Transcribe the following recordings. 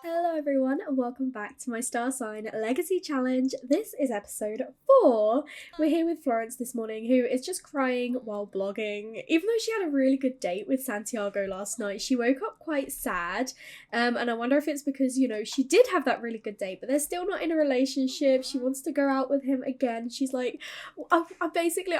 Hello everyone and welcome back to my Star Sign Legacy Challenge. This is episode 4. We're here with Florence this morning, who is just crying while blogging. Even though she had a really good date with Santiago last night, she woke up quite sad. And I wonder if it's because, she did have that really good date, but they're still not in a relationship. She wants to go out with him again. She's like, I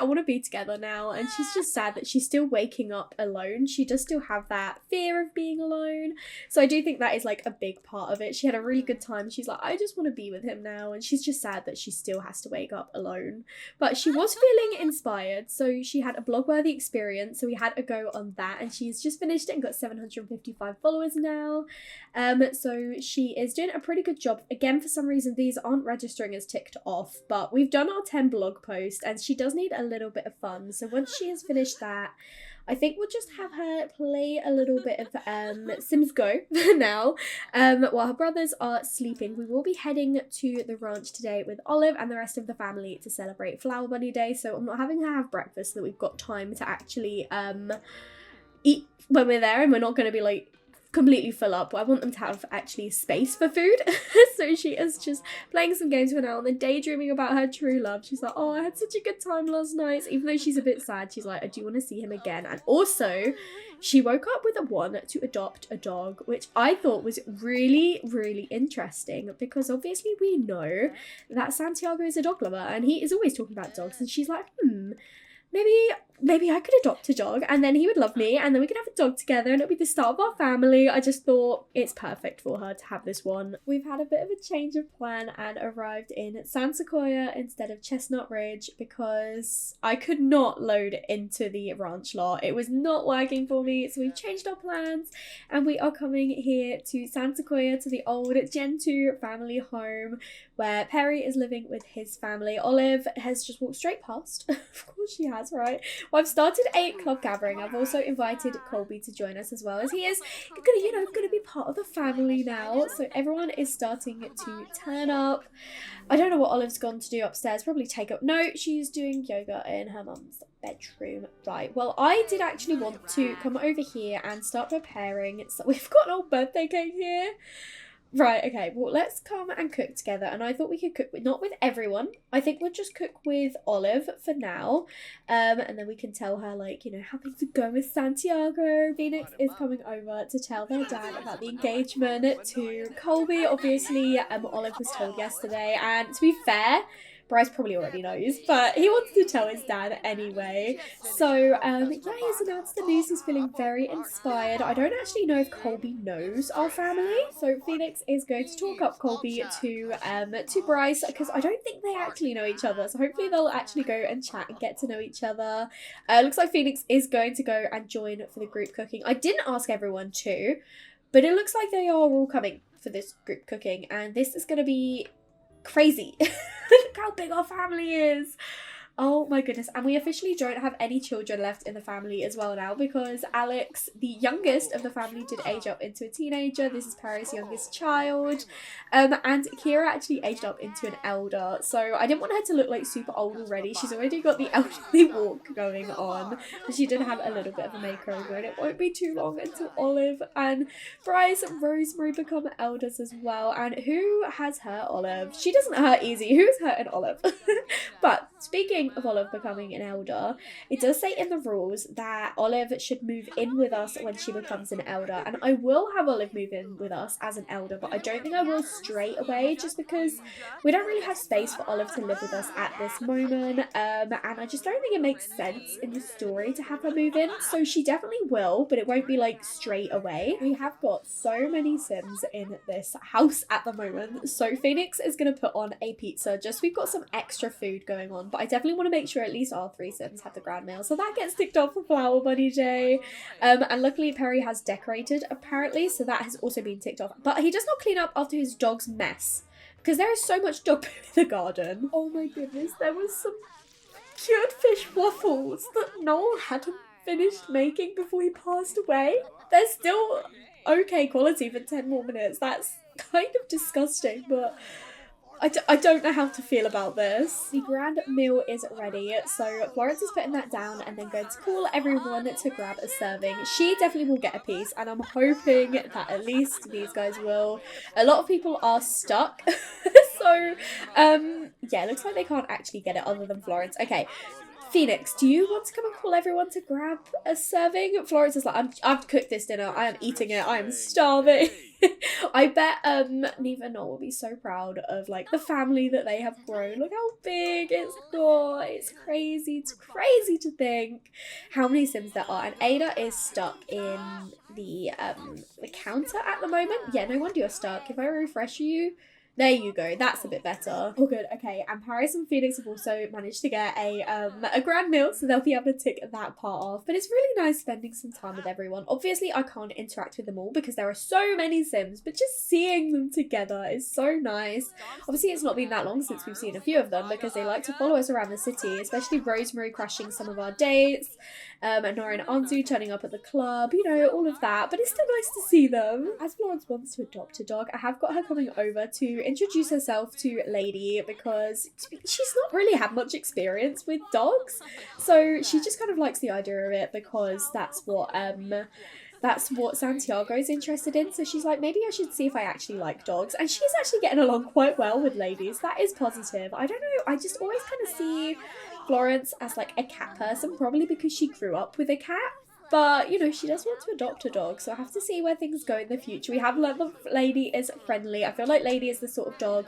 want to be together now. And she's just sad that she's still waking up alone. She does still have that fear of being alone. So I do think that is like a big part of it. She had a really good time. She's like, I just want to be with him now. And she's just sad that she still has to wake up alone. But she was feeling inspired. So she had a blog-worthy experience. So we had a go on that. And she's just finished it and got 755 followers now. So she is doing a pretty good job. Again, for some reason, these aren't registering as ticked off. But we've done our 10 blog posts. And she does need a little bit of fun. So once she has finished that, I think we'll just have her play a little bit of Sims Go now. While her brothers are sleeping, we will be heading to the ranch today with Olive and the rest of the family to celebrate Flower Bunny Day. So I'm not having her have breakfast so that we've got time to actually eat when we're there, and we're not going to be like completely full up. I want them to have actually space for food. So she is just playing some games for now and then daydreaming about her true love. She's like, oh, I had such a good time last night. So even though she's a bit sad, she's like, I do want to see him again. And also she woke up with a want to adopt a dog, which I thought was really, really interesting, because obviously we know that Santiago is a dog lover and he is always talking about dogs, and she's like, maybe I could adopt a dog and then he would love me and then we could have a dog together and it'll be the start of our family. I just thought it's perfect for her to have this one. We've had a bit of a change of plan and arrived in San Sequoia instead of Chestnut Ridge because I could not load into the ranch lot. It was not working for me, so we've changed our plans and we are coming here to San Sequoia, to the old Gen 2 family home where Perry is living with his family. Olive has just walked straight past. Of course she has, right? Well, I've started a club gathering. I've also invited Colby to join us as well, as he is gonna be part of the family now. So everyone is starting to turn up. I don't know what Olive's gone to do upstairs. Probably take up. No, she's doing yoga in her mum's bedroom. Right. Well, I did actually want to come over here and start preparing. So we've got an old birthday cake here. Right, okay, well, let's come and cook together. And I thought we could cook not with everyone. I think we'll just cook with Olive for now. And then we can tell her, like, how things are going with Santiago. Phoenix is coming over to tell their dad about the engagement to Colby. Obviously, Olive was told yesterday. And to be fair, Bryce probably already knows, but he wants to tell his dad anyway. So, he's announced the news. He's feeling very inspired. I don't actually know if Colby knows our family, so Phoenix is going to talk up Colby to Bryce, because I don't think they actually know each other. So hopefully they'll actually go and chat and get to know each other. Looks like Phoenix is going to go and join for the group cooking. I didn't ask everyone to, but it looks like they are all coming for this group cooking, and this is going to be crazy. Look how big our family is. Oh my goodness. And we officially don't have any children left in the family as well now, because Alex, the youngest of the family, did age up into a teenager. This is Perry's youngest child. And Kira actually aged up into an elder. So I didn't want her to look like super old already. She's already got the elderly walk going on. But she did have a little bit of a makeover, and it won't be too long until Olive and Bryce and Rosemary become elders as well. And who has hurt Olive? She doesn't hurt easy. Who's hurting Olive? But speaking of Olive becoming an elder, it does say in the rules that Olive should move in with us when she becomes an elder, and I will have Olive move in with us as an elder, but I don't think I will straight away, just because we don't really have space for Olive to live with us at this moment, and I just don't think it makes sense in the story to have her move in. So she definitely will, but it won't be like straight away. We have got so many Sims in this house at the moment, so Phoenix is going to put on a pizza, just we've got some extra food going on, but I definitely want to make sure at least our 3 Sims have the grand meal, so that gets ticked off for Flower Bunny Day. And luckily Perry has decorated apparently, so that has also been ticked off, but he does not clean up after his dog's mess, because there is so much dog poo in the garden. Oh my goodness, there was some cured fish waffles that Noel hadn't finished making before he passed away. They're still okay quality for 10 more minutes. That's kind of disgusting, but I don't know how to feel about this. The grand meal is ready, so Florence is putting that down and then going to call everyone to grab a serving. She definitely will get a piece, and I'm hoping that at least these guys will. A lot of people are stuck, so yeah, it looks like they can't actually get it other than Florence. Okay, Phoenix, do you want to come and call everyone to grab a serving? Florence is like, I've cooked this dinner. I am eating it. I am starving. I bet Neva and Noel will be so proud of like the family that they have grown. Look how big it's got. It's crazy. It's crazy to think how many Sims there are. And Ada is stuck in the counter at the moment. Yeah, no wonder you're stuck. If I refresh you, there you go. That's a bit better. Oh, good. Okay, and Paris and Phoenix have also managed to get a grand meal, so they'll be able to tick that part off. But it's really nice spending some time with everyone. Obviously, I can't interact with them all because there are so many Sims, but just seeing them together is so nice. Obviously, it's not been that long since we've seen a few of them because they like to follow us around the city, especially Rosemary crashing some of our dates, and Nora and Anzu turning up at the club, you know, all of that. But it's still nice to see them. As Florence wants to adopt a dog, I have got her coming over to introduce herself to Lady because she's not really had much experience with dogs, so she just kind of likes the idea of it because that's what Santiago's interested in. So she's like, maybe I should see if I actually like dogs, and she's actually getting along quite well with ladies. That is positive. I don't know, I just always kind of see Florence as like a cat person, probably because she grew up with a cat. But, you know, she does want to adopt a dog, so I have to see where things go in the future. We have learned that Lady is friendly. I feel like Lady is the sort of dog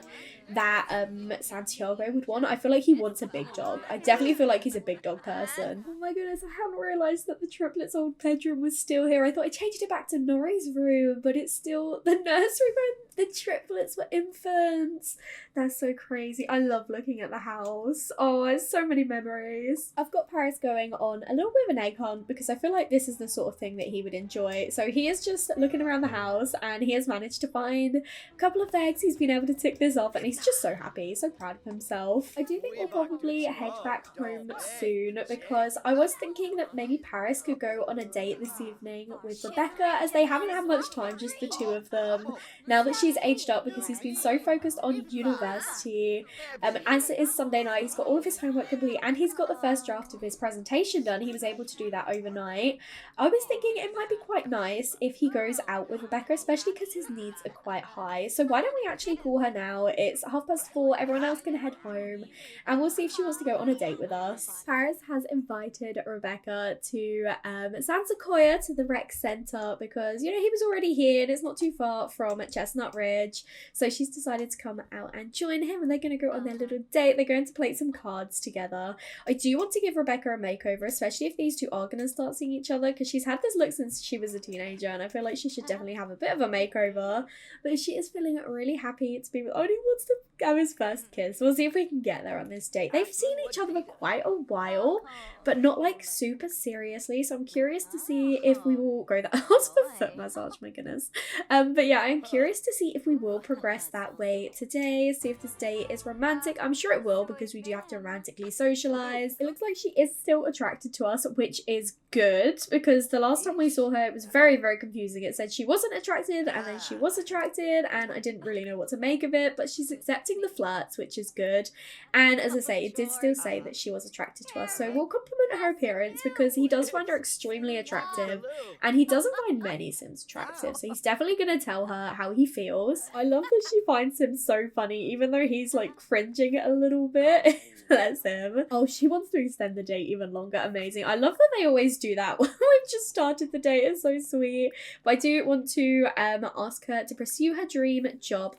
that Santiago would want. I feel like he wants a big dog. I definitely feel like he's a big dog person. Oh my goodness, I hadn't realised that the triplets' old bedroom was still here. I thought I changed it back to Nori's room, but it's still the nursery room. The triplets were infants. That's so crazy. I love looking at the house. Oh, it's so many memories. I've got Paris going on a little bit of an egg hunt because I feel like this is the sort of thing that he would enjoy. So he is just looking around the house and he has managed to find a couple of eggs. He's been able to tick this off and he's just so happy, so proud of himself. I do think we'll probably head back home soon because I was thinking that maybe Paris could go on a date this evening with Rebecca, as they haven't had much time, just the two of them, now that she's aged up because he's been so focused on university. As it is Sunday night, he's got all of his homework complete and he's got the first draft of his presentation done. He was able to do that overnight. I was thinking it might be quite nice if he goes out with Rebecca, especially because his needs are quite high. So why don't we actually call her now? It's 4:30, everyone else can head home, and we'll see if she wants to go on a date with us. Paris has invited Rebecca to San Sequoia, to the rec centre, because, you know, he was already here and it's not too far from Chestnut Ridge. So she's decided to come out and join him, and they're going to go on their little date. They're going to play some cards together. I do want to give Rebecca a makeover, especially if these two are going to start seeing each other, because she's had this look since she was a teenager, and I feel like she should definitely have a bit of a makeover. But she is feeling really happy to be with, only wants to have his first kiss. We'll see if we can get there on this date. They've seen each other for quite a while, but not like super seriously, so I'm curious to see if we will go that how's the foot massage, my goodness. But yeah, I'm curious to see if we will progress that way today, see if this date is romantic. I'm sure it will, because we do have to romantically socialize. It looks like she is still attracted to us, which is good, because the last time we saw her it was very, very confusing. It said she wasn't attracted and then she was attracted, and I didn't really know what to make of it, but she's accepting the flirts, which is good. And as I say, it did still say that she was attracted to us, so we'll compliment her appearance because he does find her extremely attractive, and he doesn't find many Sims attractive, so he's definitely gonna tell her how he feels. I love that she finds him so funny, even though he's like cringing a little bit. Bless him. Oh, she wants to extend the date even longer. Amazing. I love that they always do that. We've just started the date. It's so sweet. But I do want to ask her to pursue her dream job.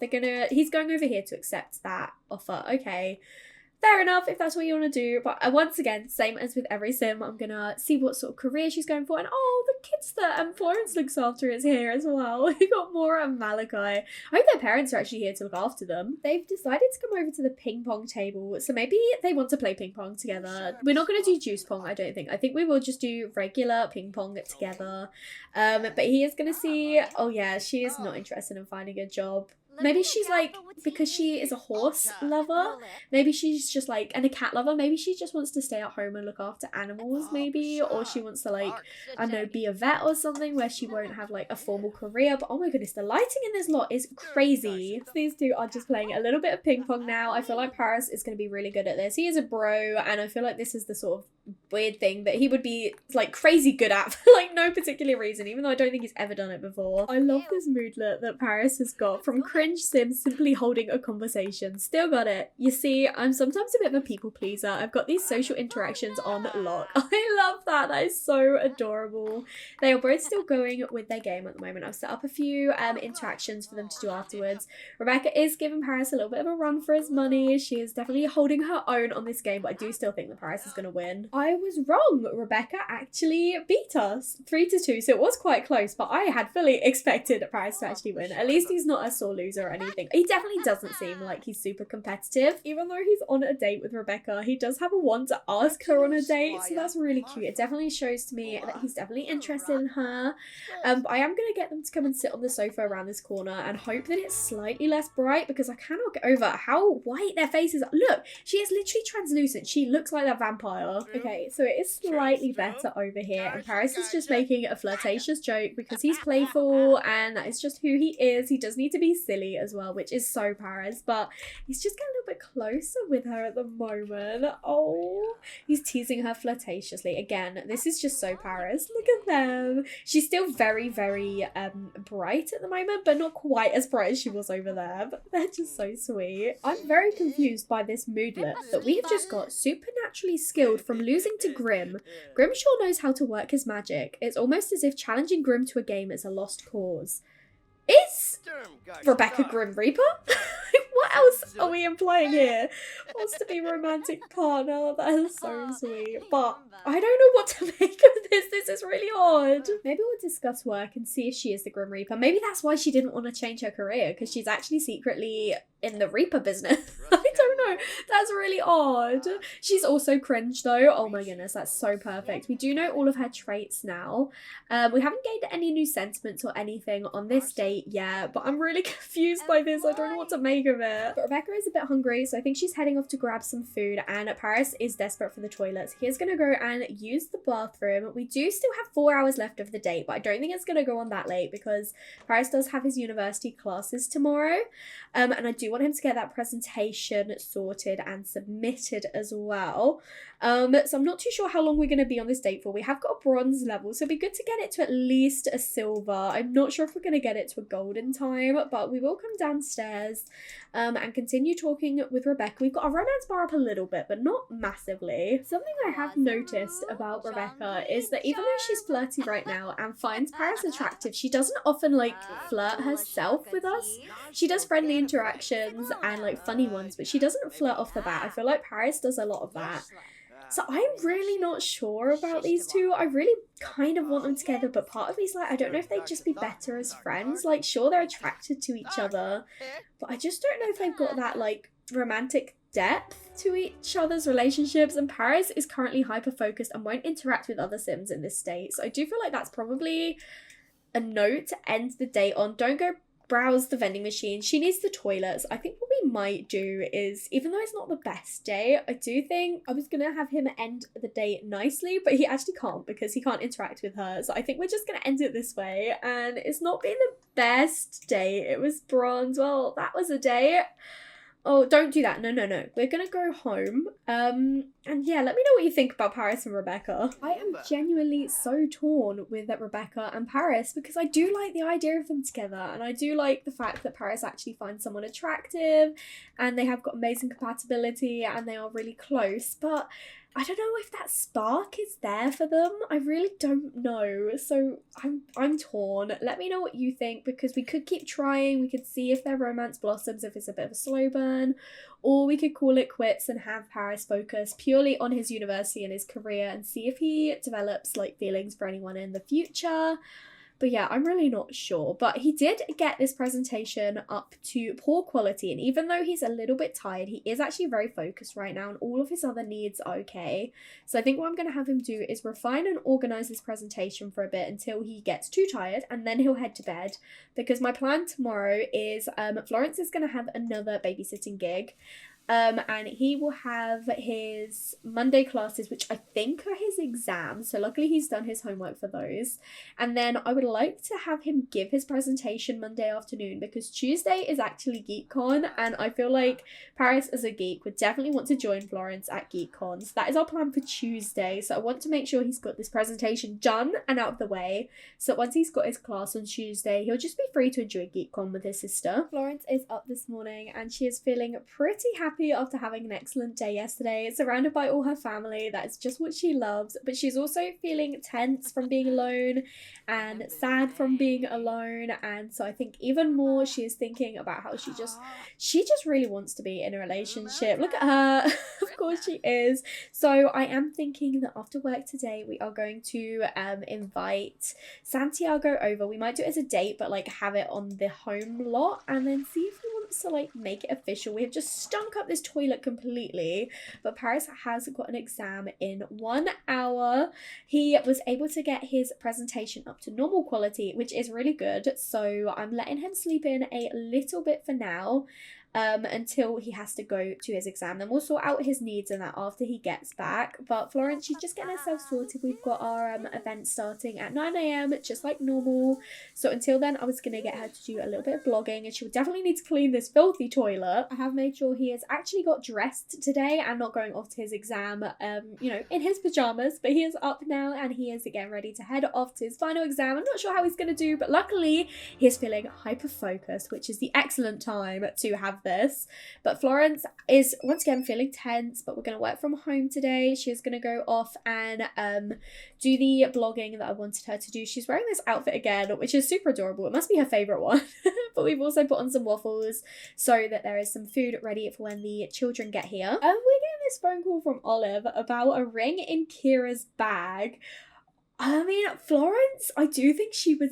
He's going over here to accept that offer. Okay. Fair enough if that's what you want to do, but once again, same as with every sim, I'm gonna see what sort of career she's going for. And oh, the kids that Florence looks after is here as well. We got Maura and Malachi. I hope their parents are actually here to look after them. They've decided to come over to the ping pong table, so maybe they want to play ping pong together. We're not gonna do juice pong, I don't think. I think we will just do regular ping pong together. But he is gonna see, oh yeah, she is not interested in finding a job. maybe she's like, because she is a horse lover, maybe she's just like, and a cat lover, maybe she just wants to stay at home and look after animals maybe, or she wants to like, I don't know, be a vet or something where she won't have like a formal career. But oh my goodness, the lighting in this lot is crazy. These two are just playing a little bit of ping pong now. I feel like Paris is going to be really good at this. He is a bro, and I feel like this is the sort of weird thing that he would be like crazy good at for like no particular reason, even though I don't think he's ever done it before. I love this moodlet that Paris has got from cringe sim simply holding a conversation. Still got it. You see, I'm sometimes a bit of a people pleaser. I've got these social interactions on lock. I love that. That is so adorable. They are both still going with their game at the moment. I've set up a few interactions for them to do afterwards. Rebecca is giving Paris a little bit of a run for his money. She is definitely holding her own on this game, but I do still think that Paris is going to win. I was wrong. Rebecca actually beat us 3-2, so it was quite close, but I had fully expected Paris to actually win. At least he's not a sore loser or anything. He definitely doesn't seem like he's super competitive. Even though he's on a date with Rebecca, he does have a want to ask her on a date, so that's really cute. It definitely shows to me that he's definitely interested in her. But I am going to get them to come and sit on the sofa around this corner and hope that it's slightly less bright, because I cannot get over how white their faces are. Look, she is literally translucent. She looks like that vampire. Okay, so it is slightly better over here, and Paris is just making a flirtatious joke because he's playful and that is just who he is. He does need to be silly as well, which is so Paris, but he's just getting a little bit closer with her at the moment. Oh, he's teasing her flirtatiously. Again, this is just so Paris. Look at them. She's still very, very bright at the moment, but not quite as bright as she was over there, but they're just so sweet. I'm very confused by this moodlet that we have just got supernaturally skilled from losing to Grim. Grim sure knows how to work his magic. It's almost as if challenging Grim to a game is a lost cause. Is Rebecca Grim Reaper? What else are we implying here? Wants to be romantic partner. That is so sweet. But I don't know what to make of this. This is really odd. Maybe we'll discuss work and see if she is the Grim Reaper. Maybe that's why she didn't want to change her career, because she's actually secretly in the Reaper business. I don't know. That's really odd. She's also cringe though. Oh my goodness, that's so perfect. We do know all of her traits now. We haven't gained any new sentiments or anything on this date yet, but I'm really confused by this. I don't know what to make of it. But Rebecca is a bit hungry, so I think she's heading off to grab some food, and Paris is desperate for the toilets. He is going to go and use the bathroom. We do still have 4 hours left of the date, but I don't think it's going to go on that late because Paris does have his university classes tomorrow, and I do want him to get that presentation sorted and submitted as well. So I'm not too sure how long we're going to be on this date for. We have got a bronze level, so it'd be good to get it to at least a silver. I'm not sure if we're going to get it to a gold in time, but we will come downstairs and continue talking with Rebecca. We've got our romance bar up a little bit, but not massively. Something I have noticed about Rebecca is that even though she's flirty right now and finds Paris attractive, she doesn't often like flirt herself with us. She does friendly interactions and like funny ones, but she doesn't flirt off the bat. I feel like Paris does a lot of that. So I'm really not sure about these two. I really kind of want them together, but part of me's like, I don't know if they'd just be better as friends. Like, sure, they're attracted to each other, but I just don't know if they've got that, like, romantic depth to each other's relationships. And Paris is currently hyper-focused and won't interact with other Sims in this state. So I do feel like that's probably a note to end the date on. Don't go browse the vending machine. She needs the toilets. I think what we might do is, even though it's not the best day, I do think I was gonna have him end the date nicely, but he actually can't because he can't interact with her. So I think we're just gonna end it this way, and it's not been the best day. It was bronze. Well, that was a day. Oh, don't do that. No. We're going to go home. And yeah, let me know what you think about Paris and Rebecca. I am genuinely so torn with Rebecca and Paris because I do like the idea of them together. And I do like the fact that Paris actually finds someone attractive and they have got amazing compatibility and they are really close. But I don't know if that spark is there for them. I really don't know. So I'm torn. Let me know what you think, because we could keep trying. We could see if their romance blossoms, if it's a bit of a slow burn, or we could call it quits and have Paris focus purely on his university and his career and see if he develops like feelings for anyone in the future. But yeah, I'm really not sure. But he did get this presentation up to poor quality, and even though he's a little bit tired, he is actually very focused right now, and all of his other needs are okay. So I think what I'm going to have him do is refine and organize this presentation for a bit until he gets too tired, and then he'll head to bed, because my plan tomorrow is Florence is going to have another babysitting gig. And he will have his Monday classes, which I think are his exams. So luckily he's done his homework for those. And then I would like to have him give his presentation Monday afternoon, because Tuesday is actually GeekCon, and I feel like Paris as a geek would definitely want to join Florence at GeekCon. So that is our plan for Tuesday. So I want to make sure he's got this presentation done and out of the way, so once he's got his class on Tuesday, he'll just be free to enjoy GeekCon with his sister. Florence is up this morning and she is feeling pretty happy after having an excellent day yesterday, surrounded by all her family. That is just what she loves, but she's also feeling tense from being alone and sad from being alone, and so I think even more she is thinking about how she just really wants to be in a relationship. Look at her. Of course she is. So I am thinking that after work today we are going to invite Santiago over. We might do it as a date, but like have it on the home lot, and then see if he wants to like make it official. We have just stunk up this toilet completely, but Paris has got an exam in 1 hour. He was able to get his presentation up to normal quality, which is really good, so I'm letting him sleep in a little bit for now, until he has to go to his exam. Then we'll sort out his needs and that after he gets back. But Florence, she's just getting herself sorted. We've got our event starting at 9 a.m. just like normal. So until then, I was going to get her to do a little bit of blogging, and she would definitely need to clean this filthy toilet. I have made sure he has actually got dressed today and not going off to his exam, in his pajamas, but he is up now and he is getting ready to head off to his final exam. I'm not sure how he's going to do, but luckily he is feeling hyper-focused, which is the excellent time to have this. But Florence is once again feeling tense, but we're going to work from home today. She's going to go off and do the blogging that I wanted her to do. She's wearing this outfit again, which is super adorable. It must be her favourite one. But we've also put on some waffles so that there is some food ready for when the children get here. We're getting this phone call from Olive about a ring in Kira's bag. I mean, Florence, I do think she would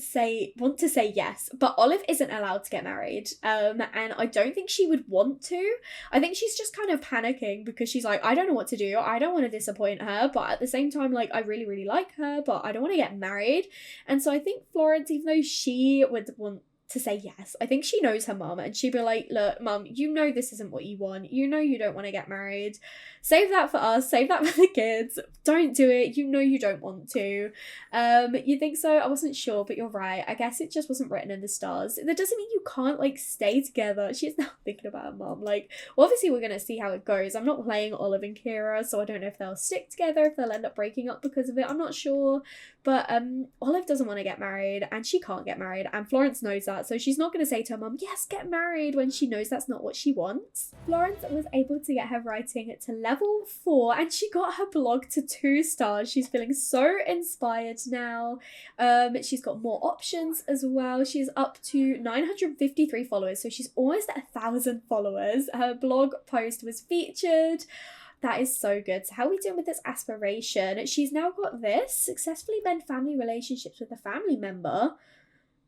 want to say yes, but Olive isn't allowed to get married, and I don't think she would want to. I think she's just kind of panicking because she's like, I don't know what to do. I don't want to disappoint her, but at the same time, like, I really, really like her, but I don't want to get married. And so I think Florence, even though she would want to say yes, I think she knows her mum, and she'd be like, look, mum, you know this isn't what you want. You know you don't want to get married. Save that for us. Save that for the kids. Don't do it. You know you don't want to. You think so? I wasn't sure, but you're right. I guess it just wasn't written in the stars. That doesn't mean you can't, like, stay together. She's now thinking about her mum. Like, well, obviously we're going to see how it goes. I'm not playing Olive and Kira, so I don't know if they'll stick together, if they'll end up breaking up because of it. I'm not sure. But Olive doesn't want to get married, and she can't get married, and Florence knows that, so she's not going to say to her mum, yes, get married, when she knows that's not what she wants. Florence was able to get her writing to level 4, and she got her blog to 2 stars. She's feeling so inspired now. She's got more options as well. She's up to 953 followers, so she's almost at 1,000 followers. Her blog post was featured. That is so good. So how are we doing with this aspiration? She's now got this: successfully mend family relationships with a family member.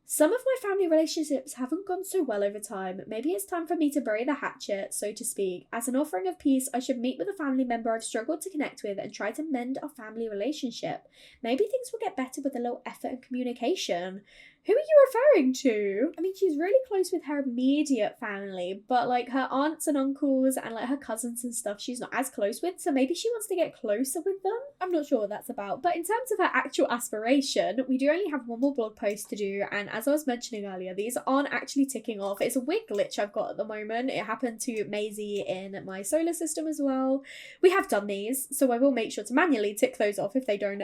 Some of my family relationships haven't gone so well over time. Maybe it's time for me to bury the hatchet, so to speak. As an offering of peace, I should meet with a family member I've struggled to connect with and try to mend our family relationship. Maybe things will get better with a little effort and communication. Who are you referring to? I mean, she's really close with her immediate family, but like her aunts and uncles and like her cousins and stuff, she's not as close with, so maybe she wants to get closer with them. I'm not sure what that's about. But in terms of her actual aspiration, we do only have one more blog post to do, and as I was mentioning earlier, these aren't actually ticking off. It's a weird glitch I've got at the moment. It happened to Maisie in my solar system as well. We have done these, so I will make sure to manually tick those off if they don't,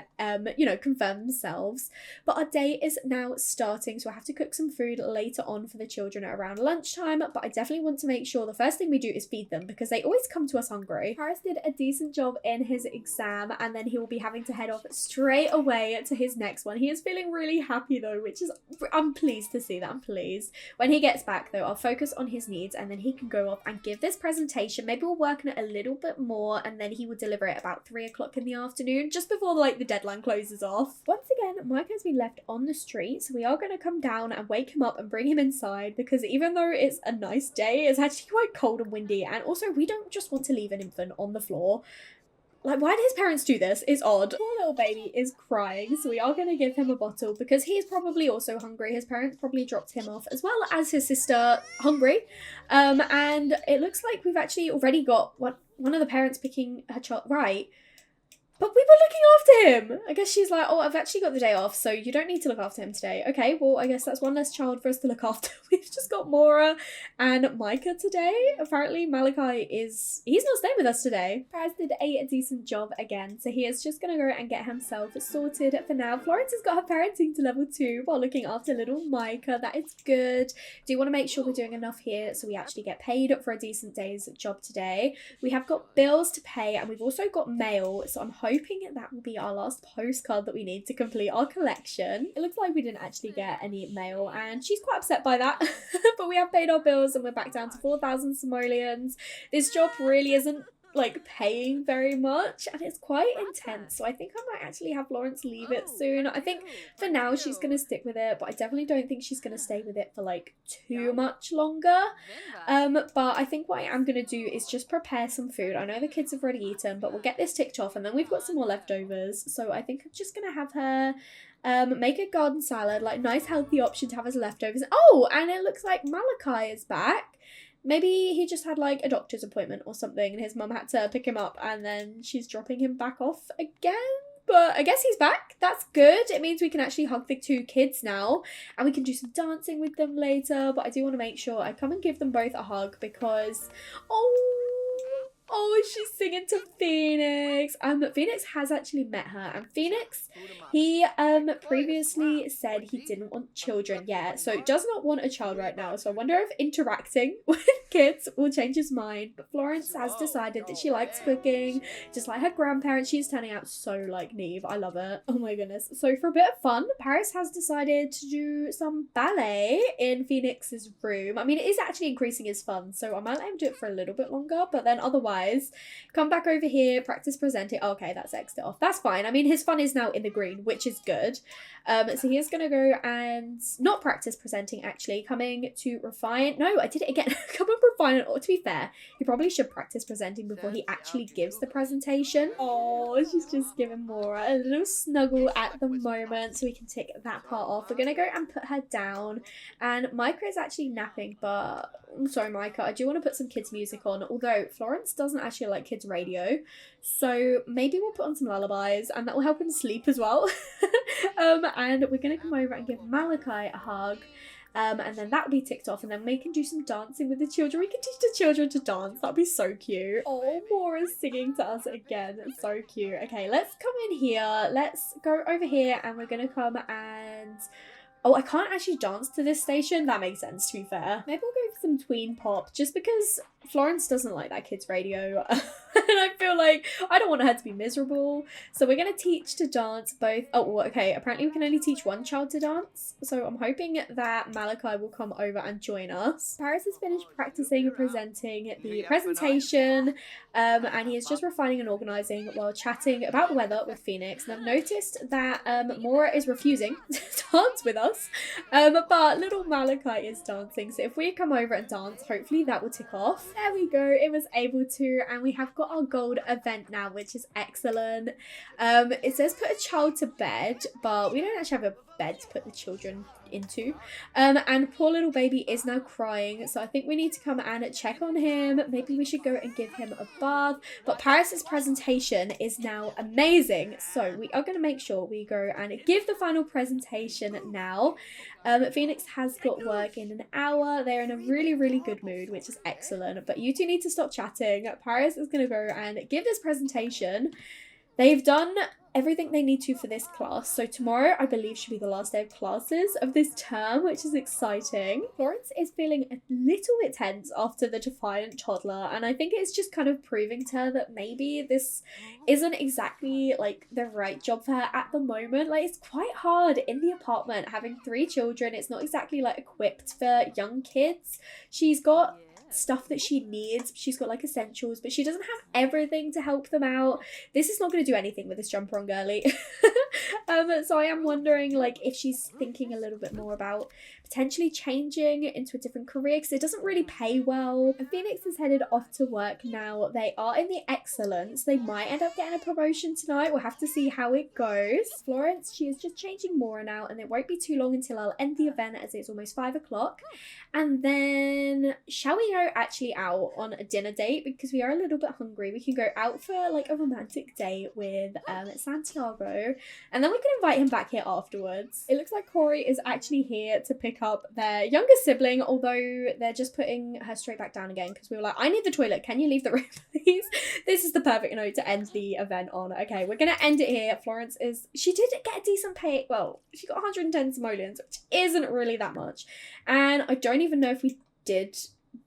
confirm themselves. But our day is now starting starting, so I have to cook some food later on for the children at around lunchtime, but I definitely want to make sure the first thing we do is feed them because they always come to us hungry. Paris did a decent job in his exam, and then he will be having to head off straight away to his next one. He is feeling really happy though, which is, I'm pleased to see that. I'm pleased. When he gets back though, I'll focus on his needs and then he can go off and give this presentation. Maybe we'll work on it a little bit more and then he will deliver it about 3 o'clock in the afternoon, just before like the deadline closes off. Once again, Mike has been left on the street, so we are going to come down and wake him up and bring him inside because even though it's a nice day, it's actually quite cold and windy, and also we don't just want to leave an infant on the floor. Like, why did his parents do this? It's odd. Poor little baby is crying, so we are going to give him a bottle because he's probably also hungry. His parents probably dropped him off as well as his sister hungry. And it looks like we've actually already got one of the parents picking her child. Right. But we were looking after him. I guess she's like, oh, I've actually got the day off, so you don't need to look after him today. Okay, well, I guess that's one less child for us to look after. We've just got Mora and Micah today. Apparently, Malachi he's not staying with us today. Paris did a decent job again, so he is just going to go and get himself sorted for now. Florence has got her parenting to level 2 while looking after little Micah. That is good. Do want to make sure we're doing enough here so we actually get paid for a decent day's job today. We have got bills to pay, and we've also got mail, so I'm hoping that will be our last postcard that we need to complete our collection. It looks like we didn't actually get any mail and she's quite upset by that. But we have paid our bills and we're back down to 4,000 simoleons. This job really isn't like paying very much and it's quite intense, so I think I might actually have Florence leave it soon. I think for now she's gonna stick with it, but I definitely don't think she's gonna stay with it for like too much longer. But I think what I am gonna do is just prepare some food. I know the kids have already eaten, but we'll get this ticked off and then we've got some more leftovers, so I think I'm just gonna have her make a garden salad, like nice healthy option to have as leftovers. Oh, and it looks like Malachi is back. Maybe he just had like a doctor's appointment or something and his mum had to pick him up and then she's dropping him back off again. But I guess he's back. That's good. It means we can actually hug the 2 kids now and we can do some dancing with them later. But I do want to make sure I come and give them both a hug because, oh, she's singing to Phoenix. Phoenix has actually met her, and Phoenix, he previously said he didn't want children yet, so does not want a child right now. So I wonder if interacting with kids will change his mind. But Florence has decided that she likes cooking, just like her grandparents. She's turning out so like Neve. I love it. Oh my goodness. So for a bit of fun, Paris has decided to do some ballet in Phoenix's room. I mean, it is actually increasing his fun, so I might let him do it for a little bit longer, but then otherwise come back over here, practice presenting. Oh, okay, that's X'd off. That's fine. I mean, his fun is now in the green, which is good. So he is going to go and not practice presenting, actually. Coming to refine. No, I did it again. Come and refine it. Or to be fair, he probably should practice presenting before he actually gives the presentation. Oh, she's just giving Mora a little snuggle at the moment, so we can tick that part off. We're going to go and put her down. And Micah is actually napping, but I'm sorry, Micah. I do want to put some kids' music on, although Florence doesn't actually like kids' radio. So maybe we'll put on some lullabies and that will help him sleep as well. And we're going to come over and give Malachi a hug. And then that will be ticked off, and then we can do some dancing with the children. We can teach the children to dance. That'd be so cute. Oh, Mora's singing to us again. It's so cute. Okay, let's come in here. Let's go over here and we're going to come and... Oh, I can't actually dance to this station. That makes sense, to be fair. Maybe we'll go for some tween pop, just because Florence doesn't like that kid's radio. And I feel like I don't want her to be miserable. So we're going to teach to dance both. Oh, okay. Apparently we can only teach one child to dance. So I'm hoping that Malachi will come over and join us. Paris has finished practicing and presenting the presentation. And he is just refining and organising while chatting about the weather with Phoenix. And I've noticed that Mora is refusing to dance with us. But little Malachi is dancing, so if we come over and dance, hopefully that will tick off. There we go, it was able to, and we have got our gold event now, which is excellent. It says put a child to bed, but we don't actually have a bed to put the children into. And poor little baby is now crying, so I think we need to come and check on him. Maybe we should go and give him a bath. But Paris's presentation is now amazing, so we are going to make sure we go and give the final presentation now. Phoenix has got work in an hour. They're in a really good mood, which is excellent, but you two need to stop chatting. Paris is going to go and give this presentation. They've done everything they need to for this class. So tomorrow, I believe, should be the last day of classes of this term, which is exciting. Florence is feeling a little bit tense after the defiant toddler, and I think it's just kind of proving to her that maybe this isn't exactly like the right job for her at the moment. Like, it's quite hard in the apartment having 3 children. It's not exactly like equipped for young kids. She's got stuff that she needs. She's got like essentials, but she doesn't have everything to help them out. This is not going to do anything with this jumper on girly. So I am wondering like if she's thinking a little bit more about potentially changing into a different career, because it doesn't really pay well. And Phoenix is headed off to work now. They are in the excellence. They might end up getting a promotion tonight. We'll have to see how it goes. Florence, she is just changing more now, and it won't be too long until I'll end the event, as it's almost 5 o'clock. And then shall we go actually out on a dinner date, because we are a little bit hungry? We can go out for like a romantic date with Santiago, and then we can invite him back here afterwards. It looks like Corey is actually here to pick up their younger sibling, although they're just putting her straight back down again because we were like, I need the toilet, can you leave the room please? This is the perfect note to end the event on. Okay, we're gonna end it here. Florence she did get a decent pay. Well, she got 110 simoleons, which isn't really that much, and I don't even know if we did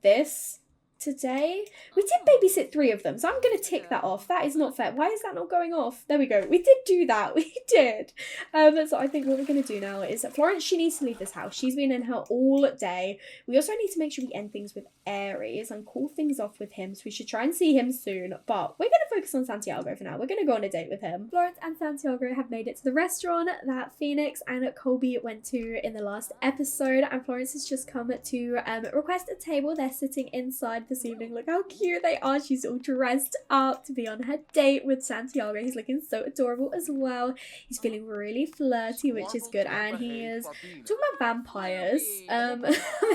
this today. We did babysit 3 of them, so I'm going to tick that off. That is not fair. Why is that not going off? There we go. We did do that. We did. So I think what we're going to do now is Florence, she needs to leave this house. She's been in here all day. We also need to make sure we end things with Aries and cool things off with him, so we should try and see him soon, but we're going to focus on Santiago for now. We're going to go on a date with him. Florence and Santiago have made it to the restaurant that Phoenix and Colby went to in the last episode, and Florence has just come to request a table. They're sitting inside this evening. Look how cute they are. She's all dressed up to be on her date with Santiago. He's looking so adorable as well. He's feeling really flirty, which is good, and he is talking about vampires.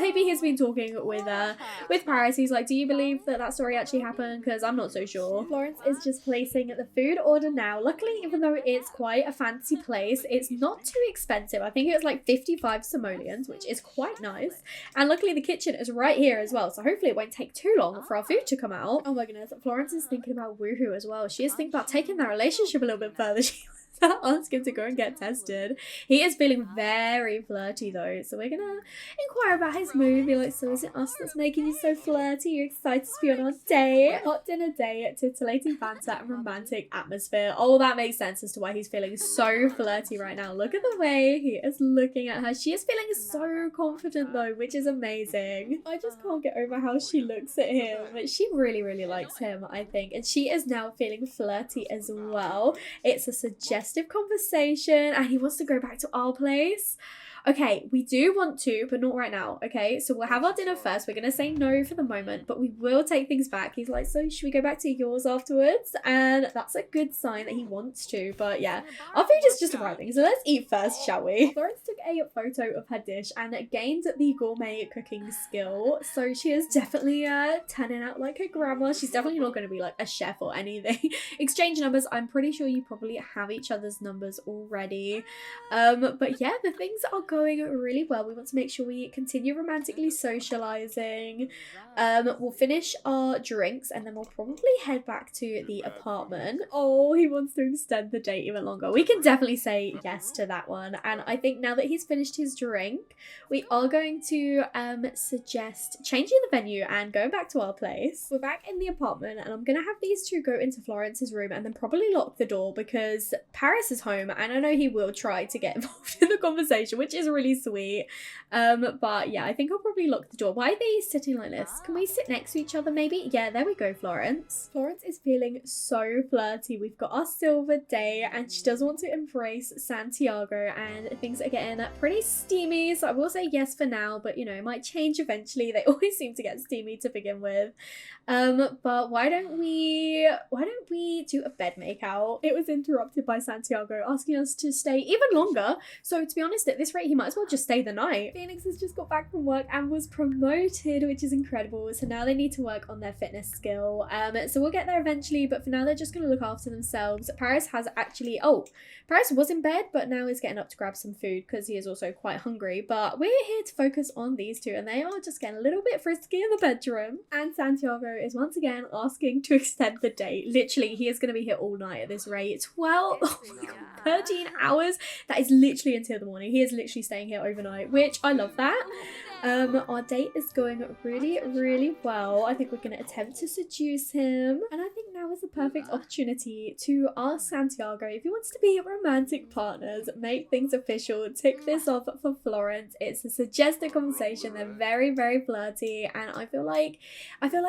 Maybe he's been talking with Paris. He's like, do you believe that story actually happened? Because I'm not so sure. Florence is just placing the food order now. Luckily, even though it's quite a fancy place, it's not too expensive. I think it was like 55 simoleons, which is quite nice, and luckily the kitchen is right here as well, so hopefully it won't take too long for our food to come out. Oh my goodness, Florence is thinking about woohoo as well. She is thinking about taking their relationship a little bit further. She ask him to go and get tested. He is feeling very flirty though, so we're gonna inquire about his mood, be like, so is it us that's making you so flirty? You're excited to be on our date? Hot dinner day, titillating banter and romantic atmosphere. Oh, that makes sense as to why he's feeling so flirty right now. Look at the way he is looking at her. She is feeling so confident though, which is amazing. I just can't get over how she looks at him. She really, really likes him, I think, and she is now feeling flirty as well. It's a suggestive conversation, and he wants to go back to our place. Okay, we do want to, but not right now, okay? So we'll have our dinner first. We're going to say no for the moment, but we will take things back. He's like, so should we go back to yours afterwards? And that's a good sign that he wants to, but yeah. Our food is just arriving, so let's eat first, shall we? Florence took a photo of her dish and gained the gourmet cooking skill, so she is definitely turning out like her grandma. She's definitely not going to be like a chef or anything. Exchange numbers. I'm pretty sure you probably have each other's numbers already. But yeah, the things are going really well. We want to make sure we continue romantically socializing. We'll finish our drinks and then we'll probably head back to the apartment. Oh, he wants to extend the date even longer. We can definitely say yes to that one. And I think now that he's finished his drink, we are going to suggest changing the venue and going back to our place. We're back in the apartment, and I'm gonna have these two go into Florence's room and then probably lock the door because Paris is home, and I know he will try to get involved in the conversation, which is really sweet. But yeah, I think I'll probably lock the door. Why are they sitting like this? Can we sit next to each other maybe? Yeah, there we go, Florence. Florence is feeling so flirty. We've got our silver day and she does want to embrace Santiago, and things are getting pretty steamy, so I will say yes for now, but you know, it might change eventually. They always seem to get steamy to begin with. But why don't we do a bed makeout? It was interrupted by Santiago asking us to stay even longer. So to be honest, at this rate, he he might as well just stay the night. Phoenix has just got back from work and was promoted, which is incredible. So now they need to work on their fitness skill. So we'll get there eventually, but for now they're just going to look after themselves. Paris has actually, Paris was in bed, but now is getting up to grab some food because he is also quite hungry. But we're here to focus on these two, and they are just getting a little bit frisky in the bedroom. And Santiago is once again asking to extend the date. Literally, he is going to be here all night at this rate. 12, oh my god, 13 hours. That is literally until the morning. He is literally staying here overnight, which I love that. Our date is going really, really well. I think we're going to attempt to seduce him. And I think now is the perfect opportunity to ask Santiago if he wants to be romantic partners, make things official, tick this off for Florence. It's a suggested conversation. They're very, very flirty. And I feel like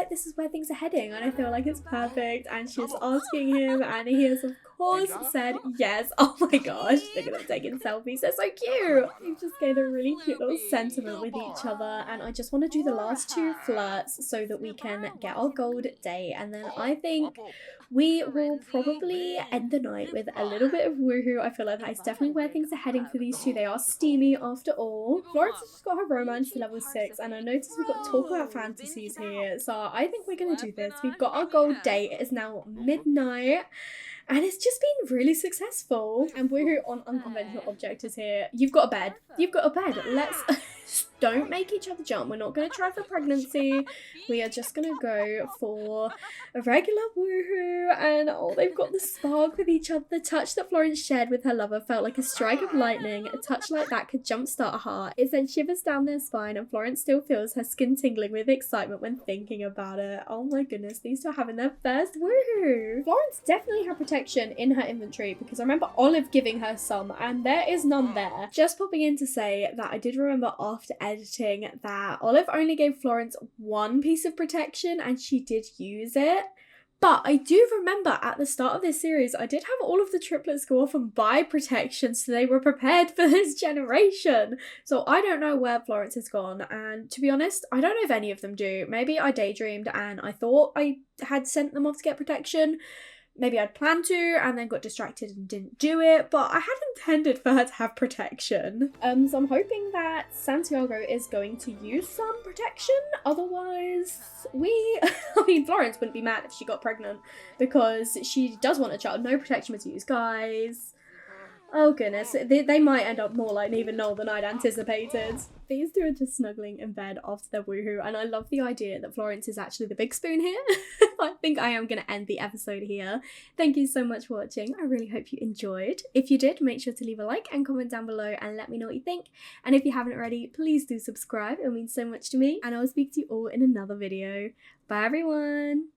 this is where things are heading. And I feel like it's perfect. And she's asking him, and he has, of course, said yes. Oh my gosh, look at them taking selfies. They're so cute. They've just gained a really cute little sentiment with each other, and I just want to do the last two flirts so that we can get our gold date, and then I think we will probably end the night with a little bit of woohoo. I feel like that is definitely where things are heading for these two. They are steamy after all. Florence has just got her romance to level 6, and I noticed we've got talk about fantasies here, so I think we're going to do this. We've got our gold date. It is now midnight. And it's just been really successful. And we're on unconventional objectives here. You've got a bed. You've got a bed. Let's don't make each other jump. We're not going to try for pregnancy. We are just going to go for a regular woohoo. And they've got the spark with each other. The touch that Florence shared with her lover felt like a strike of lightning. A touch like that could jumpstart a heart. It sent shivers down their spine, and Florence still feels her skin tingling with excitement when thinking about it. Oh my goodness, these two are having their first woohoo. Florence definitely had protection in her inventory because I remember Olive giving her some, and there is none there. Just popping in to say that I did remember after editing that Olive only gave Florence one piece of protection and she did use it. But I do remember at the start of this series, I did have all of the triplets go off and buy protection so they were prepared for this generation. So I don't know where Florence has gone, and to be honest, I don't know if any of them do. Maybe I daydreamed and I thought I had sent them off to get protection. Maybe I'd planned to and then got distracted and didn't do it, but I had intended for her to have protection. So I'm hoping that Santiago is going to use some protection. Otherwise, Florence wouldn't be mad if she got pregnant because she does want a child. No protection was used, guys. Oh goodness, they might end up more like Neve and Noel than I'd anticipated. These two are just snuggling in bed after their woohoo, and I love the idea that Florence is actually the big spoon here. I think I am going to end the episode here. Thank you so much for watching. I really hope you enjoyed. If you did, make sure to leave a like and comment down below and let me know what you think. And if you haven't already, please do subscribe. It means so much to me, and I will speak to you all in another video. Bye everyone!